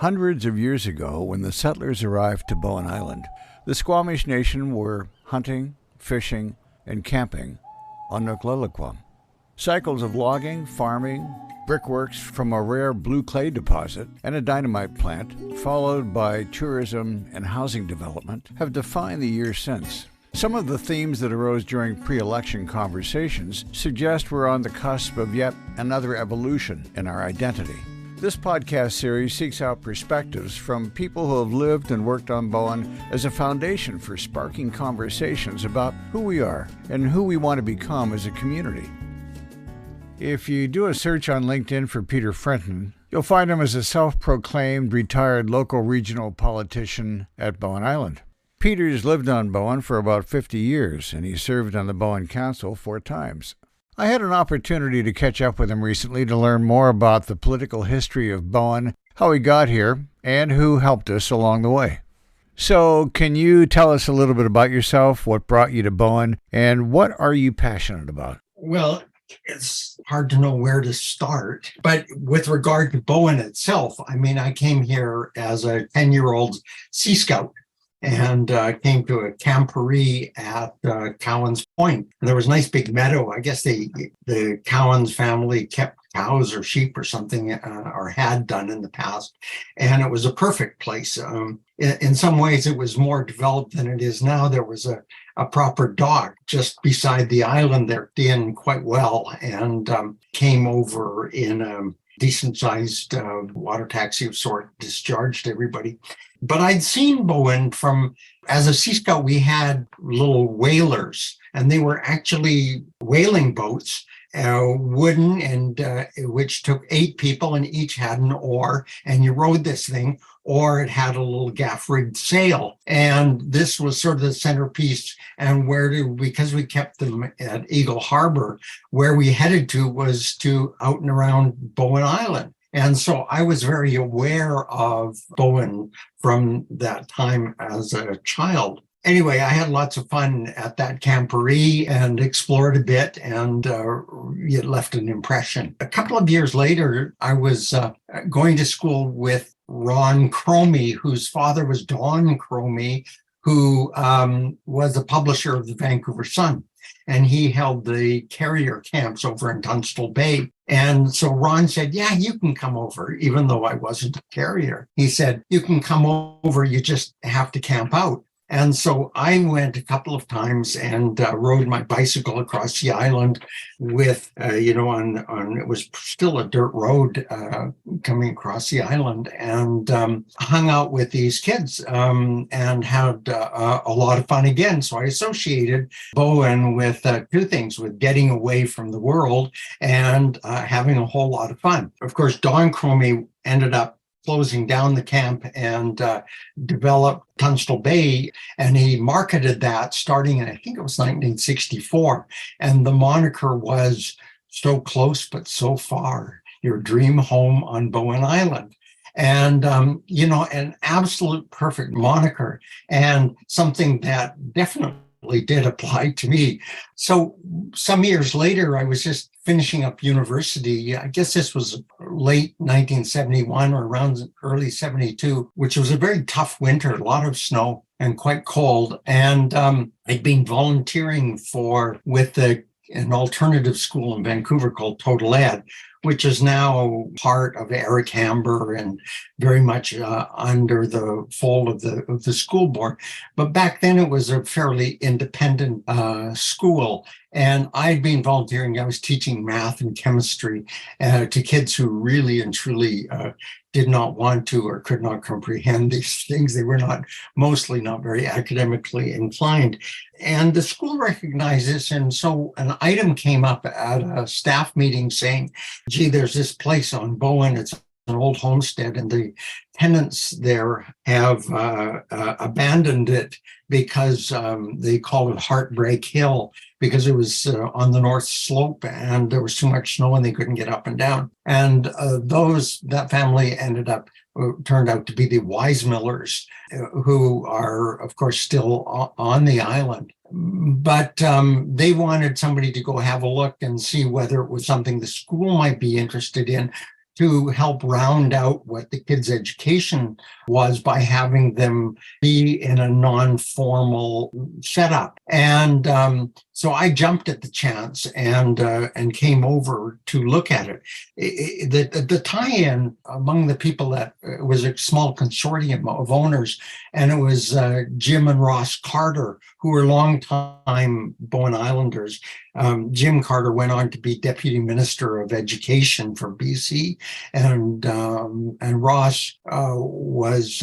Hundreds of years ago, when the settlers arrived to Bowen Island, the Squamish Nation were hunting, fishing, and camping on Nuklalaquam. Cycles of logging, farming, brickworks from a rare blue clay deposit, and a dynamite plant, followed by tourism and housing development, have defined the years since. Some of the themes that arose during pre-election conversations suggest we're on the cusp of yet another evolution in our identity. This podcast series seeks out perspectives from people who have lived and worked on Bowen as a foundation for sparking conversations about who we are and who we want to become as a community. If you do a search on LinkedIn for Peter Frinton, you'll find him as a self-proclaimed retired local regional politician at Bowen Island. Peter's lived on Bowen for about 50 years, and he served on the Bowen Council 4 times. I had an opportunity to catch up with him recently to learn more about the political history of Bowen, how he got here, and who helped us along the way. So, can you tell us a little bit about yourself, what brought you to Bowen, and what are you passionate about? Well, it's hard to know where to start, but with regard to Bowen itself, I came here as a 10-year-old Sea Scout and came to a camporee at Cowan's Point. And there was a nice big meadow. I guess the Cowan's family kept cows or sheep or something, or had done in the past. And it was a perfect place. In some ways, it was more developed than it is now. There was a proper dock just beside the island there, in quite well, and came over in a decent-sized water taxi of sort, discharged everybody. But I'd seen Bowen as a Sea Scout, we had little whalers, and they were actually whaling boats, wooden, and which took 8 people, and each had an oar, and you rowed this thing, or it had a little gaff-rigged sail. And this was sort of the centerpiece. And because we kept them at Eagle Harbor, where we headed to was to out and around Bowen Island. And so I was very aware of Bowen from that time as a child. Anyway, I had lots of fun at that camporee and explored a bit, and it left an impression. A couple of years later, I was going to school with Ron Cromie, whose father was Don Cromie, who was a publisher of the Vancouver Sun. And he held the carrier camps over in Tunstall Bay. And so Ron said, yeah, you can come over, even though I wasn't a carrier. He said, you can come over, you just have to camp out. And so I went a couple of times and rode my bicycle across the island with, it was still a dirt road coming across the island, and hung out with these kids and had a lot of fun again. So I associated Bowen with 2 things, with getting away from the world and having a whole lot of fun. Of course, Don Cromie ended up closing down the camp and developed Tunstall Bay, and he marketed that starting in, I think it was 1964, and the moniker was "So close but so far, your dream home on Bowen Island." And, an absolute perfect moniker, and something that definitely did apply to me. So some years later, I was just finishing up university. I guess this was late 1971 or around early 72, which was a very tough winter, a lot of snow and quite cold. And I'd been volunteering with an alternative school in Vancouver called Total Ed, which is now part of Eric Hamber and very much under the fold of the school board. But back then it was a fairly independent school. And I'd been volunteering. I was teaching math and chemistry to kids who really and truly did not want to or could not comprehend these things. They were mostly not very academically inclined. And the school recognized this. And so an item came up at a staff meeting saying, gee, there's this place on Bowen. It's an old homestead, and the tenants there have abandoned it because they call it Heartbreak Hill, because it was on the north slope and there was too much snow and they couldn't get up and down. And that family turned out to be the Weismillers, who are, of course, still on the island. But they wanted somebody to go have a look and see whether it was something the school might be interested in, to help round out what the kids' education was by having them be in a non-formal setup. And so I jumped at the chance and came over to look at it. The tie-in among the people that it was a small consortium of owners, and it was Jim and Ross Carter, who were longtime Bowen Islanders. Jim Carter went on to be Deputy Minister of Education for BC, and Ross was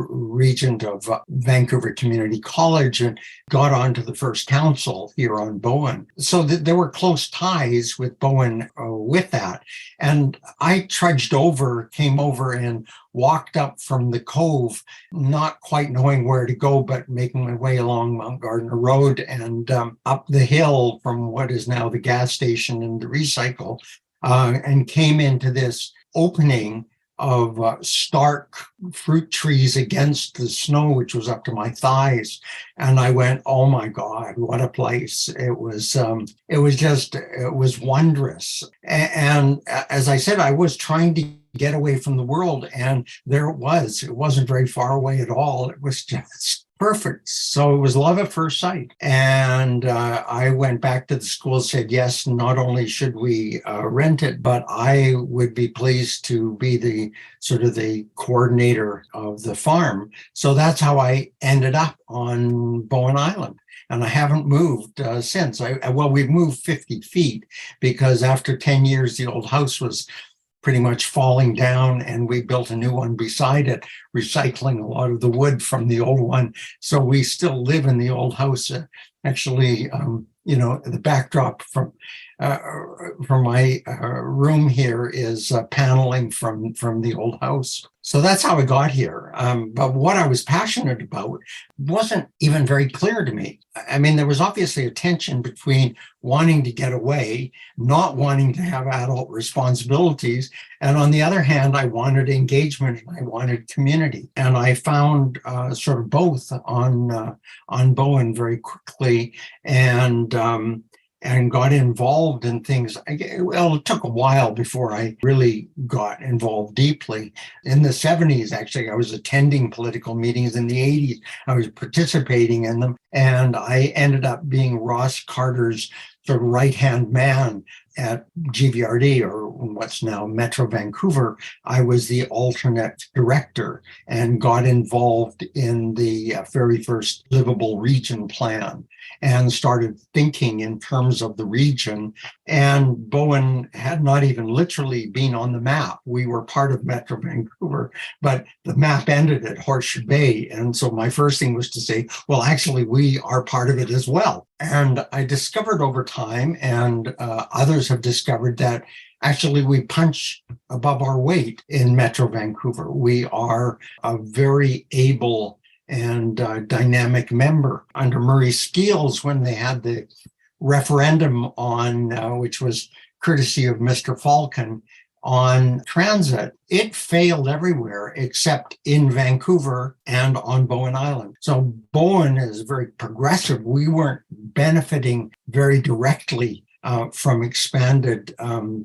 regent of Vancouver Community College and got onto the first council here on Bowen. So there were close ties with Bowen with that. And I came over and walked up from the Cove, not quite knowing where to go, but making my way along Mount Gardner Road and up the hill from what is now the gas station and the recycle, and came into this opening of stark fruit trees against the snow, which was up to my thighs. And I went, oh my God, what a place. It was wondrous. And as I said, I was trying to get away from the world, and there it was. It wasn't very far away at all. It was just perfect. So it was love at first sight. And I went back to the school, said, yes, not only should we rent it, but I would be pleased to be the coordinator of the farm. So that's how I ended up on Bowen Island. And I haven't moved since. We've moved 50 feet because after 10 years, the old house was pretty much falling down, and we built a new one beside it, recycling a lot of the wood from the old one. So we still live in the old house. Actually, the backdrop from my room here is paneling from the old house. So that's how I got here. But what I was passionate about wasn't even very clear to me. I mean, there was obviously a tension between wanting to get away, not wanting to have adult responsibilities. And on the other hand, I wanted engagement and I wanted community. And I found sort of both on Bowen very quickly, and got involved in things. Well, it took a while before I really got involved deeply. In the 70s, actually, I was attending political meetings. In the 80s, I was participating in them. And I ended up being Ross Carter's sort of right-hand man at GVRD, or what's now Metro Vancouver. I was the alternate director and got involved in the very first livable region plan and started thinking in terms of the region. And Bowen had not even literally been on the map. We were part of Metro Vancouver, but the map ended at Horseshoe Bay. And so my first thing was to say, well, actually, we are part of it as well. And I discovered over time, and others have discovered, that actually we punch above our weight in Metro Vancouver. We are a very able and dynamic member. Under Murray Skeels, when they had the referendum on, which was courtesy of Mr. Falcon, on transit, it failed everywhere except in Vancouver and on Bowen Island. So Bowen is very progressive. We weren't benefiting very directly from expanded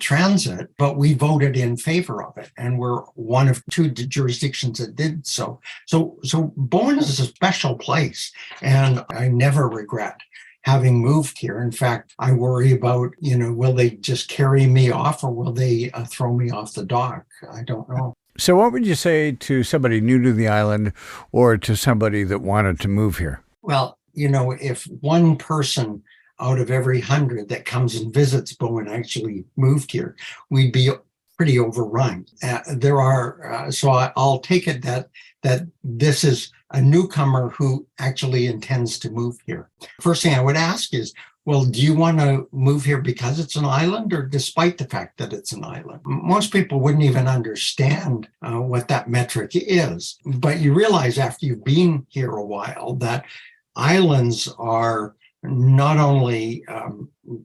transit, but we voted in favor of it, and we're one of two jurisdictions that did so. So Bowen is a special place, and I never regret having moved here. In fact, I worry about, will they just carry me off, or will they throw me off the dock? I don't know. So what would you say to somebody new to the island, or to somebody that wanted to move here? Well, if one person out of every 100 that comes and visits Bowen actually moved here, we'd be pretty overrun. So I'll take it that this is a newcomer who actually intends to move here. First thing I would ask is, well, do you want to move here because it's an island, or despite the fact that it's an island? Most people wouldn't even understand what that metric is. But you realize after you've been here a while that islands are not only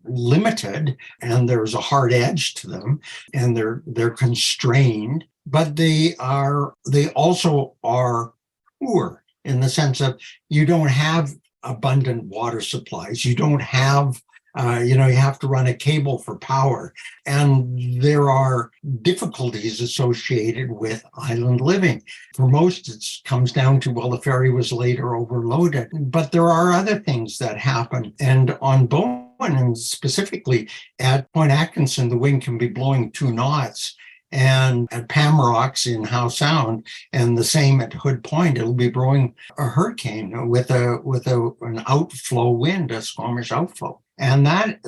limited, and there's a hard edge to them, and they're constrained, but they also are poor, in the sense of you don't have abundant water supplies, you don't have You have to run a cable for power. And there are difficulties associated with island living. For most, it comes down to, well, the ferry was late or overloaded. But there are other things that happen. And on Bowen, and specifically at Point Atkinson, the wind can be blowing 2 knots. And at Pamrocks in Howe Sound, and the same at Hood Point, it'll be blowing a hurricane with an outflow wind, a Squamish outflow. And that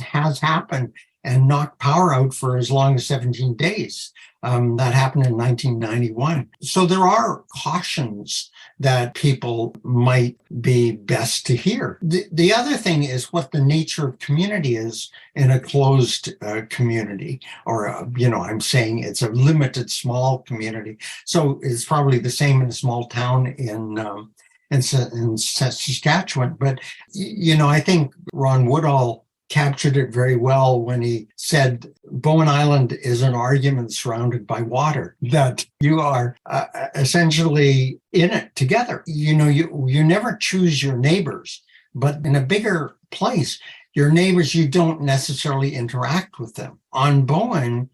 has happened and knocked power out for as long as 17 days. That happened in 1991. So there are cautions that people might be best to hear. The other thing is what the nature of community is in a closed community, or, I'm saying it's a limited small community. So it's probably the same in a small town in Saskatchewan. But, I think Ron Woodall captured it very well when he said Bowen Island is an argument surrounded by water, that you are essentially in it together. You never choose your neighbors, but in a bigger place, your neighbors, you don't necessarily interact with them. On Bowen,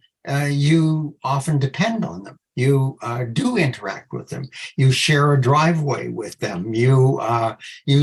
you often depend on them. You do interact with them. You share a driveway with them. You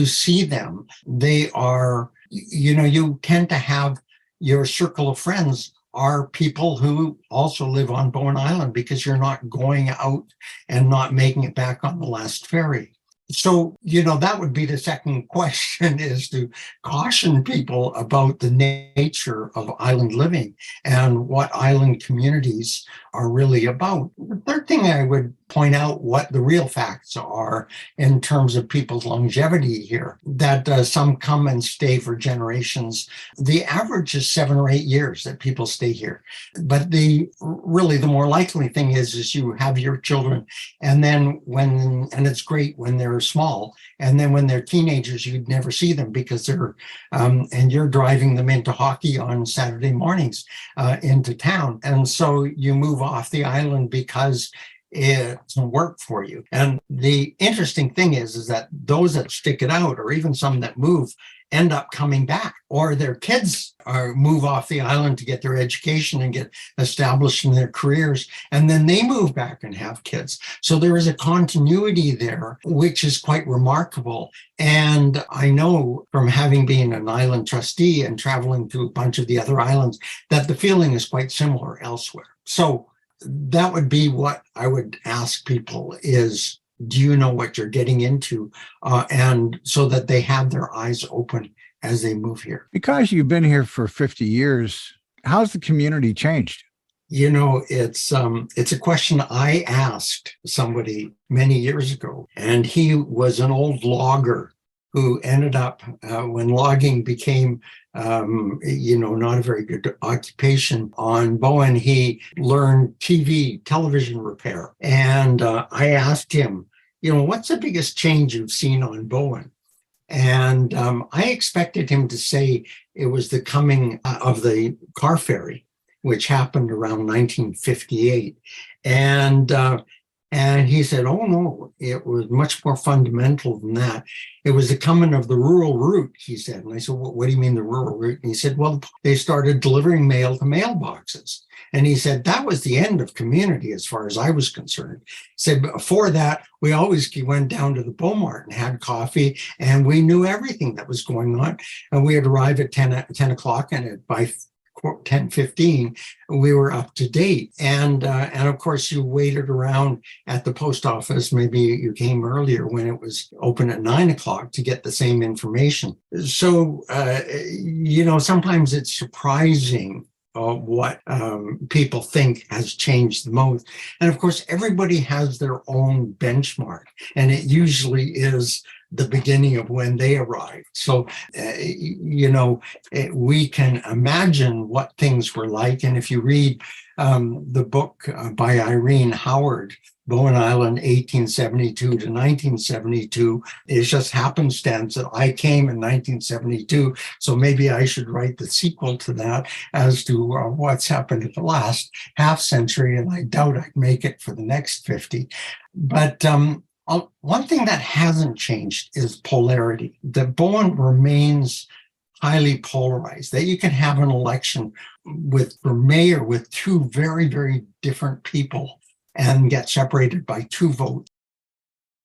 see them. They are, you tend to have your circle of friends are people who also live on Bowen Island, because you're not going out and not making it back on the last ferry. So, that would be the second question, is to caution people about the nature of island living and what island communities are really about. The third thing I would point out what the real facts are in terms of people's longevity here, that some come and stay for generations. The average is 7 or 8 years that people stay here. But the more likely thing is you have your children, and then and it's great when they're small, and then when they're teenagers, you'd never see them because they're, and you're driving them into hockey on Saturday mornings into town. And so you move off the island because it doesn't work for you. And the interesting thing is that those that stick it out, or even some that move, end up coming back, or their kids move off the island to get their education and get established in their careers, and then they move back and have kids. So there is a continuity there, which is quite remarkable. And I know from having been an island trustee and traveling to a bunch of the other islands that the feeling is quite similar elsewhere. So that would be what I would ask people is, do you know what you're getting into? And so that they have their eyes open as they move here. Because you've been here for 50 years, how's the community changed? It's a question I asked somebody many years ago, and he was an old logger who ended up, when logging became, not a very good occupation on Bowen, he learned television repair. And I asked him, what's the biggest change you've seen on Bowen? And I expected him to say it was the coming of the car ferry, which happened around 1958. And he said, oh, no, it was much more fundamental than that. It was the coming of the rural route, he said. And I said, well, what do you mean the rural route? And he said, well, they started delivering mail to mailboxes. And he said, that was the end of community as far as I was concerned. He said, before that, we always went down to the Beaumont and had coffee, and we knew everything that was going on. And we had arrived at 10 o'clock, and by 10:15, we were up to date. And of course, you waited around at the post office. Maybe you came earlier when it was open at 9 o'clock to get the same information. So, sometimes it's surprising what people think has changed the most. And of course, everybody has their own benchmark, and it usually is the beginning of when they arrived. So, we can imagine what things were like. And if you read the book by Irene Howard, Bowen Island, 1872 to 1972, it's just happenstance that I came in 1972. So maybe I should write the sequel to that as to what's happened in the last half century. And I doubt I'd make it for the next 50. But one thing that hasn't changed is polarity. The Bowen remains highly polarized, that you can have an election for mayor with two very, very different people and get separated by 2 votes.